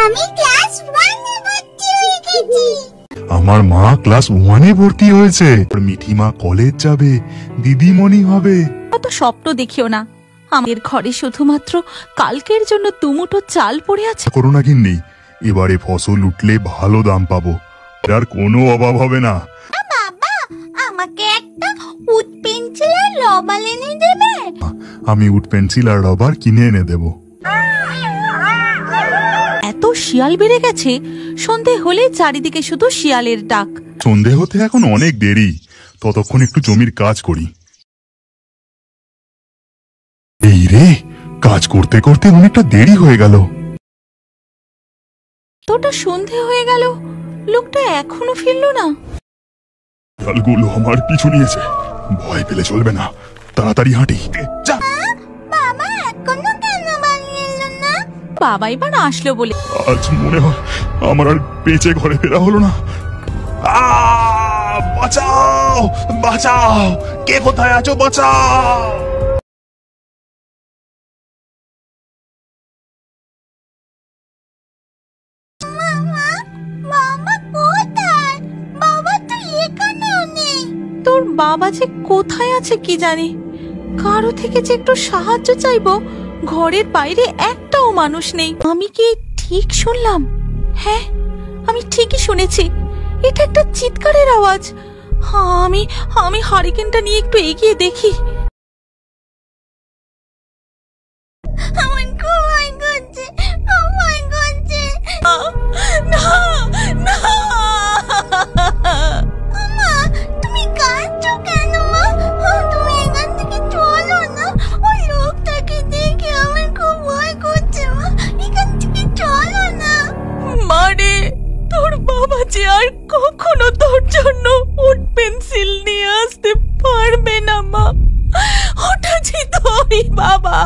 আমি ক্লাস 1 এ ভর্তি হয়ে গেছি। আমার মা ক্লাস 1 এ ভর্তি হয়েছে। মিঠি মা কলেজ যাবে, দিদিমণি হবে। অত স্বপ্ন দেখিও না। আমাদের ঘরে শুধুমাত্র কালকের জন্য দুমুঠো চাল পড়ে আছে। করোনা গিন্নি, এবারে ফসল উঠলে ভালো দাম পাবো, আর কোনো অভাব হবে না। বাবা, আমাকে একটা উড পেন্সিল আর রবার এনে দেবে? আমি উড পেন্সিল আর রবার কিনে এনে দেবো। এত শিয়াল বেড়ে গেছে, সন্ধে হলে চারিদিকে শুধু শিয়ালের ডাক। সন্ধে হতে এখন অনেক দেরি, ততক্ষণ একটু জমির কাজ করি। এই রে, কাজ করতে করতে অনেকটা দেরি হয়ে গেল। তোটা সন্ধে হয়ে গেল, লোকটা এখনো ফিরলো না। ডালগুলো আমার পিছু নিয়েছে, ভয় পেলে চলবে না, তাড়াতাড়ি হাঁটি। যা। বাবা এখনো কেন বাড়ি এলো না? বাবা এবার আসলো বলে। আজ মনে হয় আমার আর বেঁচে ঘরে ফেরা হলো না। বাঁচাও বাঁচাও, কে কোথায় আছো, বাঁচাও। বাবা কোথায়? বাবা তো এখানেও নেই। তোর বাবা যে কোথায় আছে কি জানি। কারো থেকে যে একটু সাহায্য চাইবো, ঘরের বাইরে একটাও মানুষ নেই। আমি কি ঠিক শুনলাম? হ্যাঁ, আমি ঠিকই শুনেছি। এটা একটা চিৎকারের আওয়াজ। আমি হারিকেনটা নিয়ে একটু এগিয়ে দেখি। আমার খুব ভয় করছে, খুব ভয় করছে। না না, মা তুমি কাঁদছো কেন? মা তুমি এখান থেকে চলো না, ওই লোকটাকে দেখে আমার খুব ভয় করছে। মা এখান থেকে চলো না। মারে, তোর বাবা যে আর কখনো তোর জন্য উড পেন্সিল নিয়ে আসতে পারবে না মা। ওটা যে তোরই বাবা।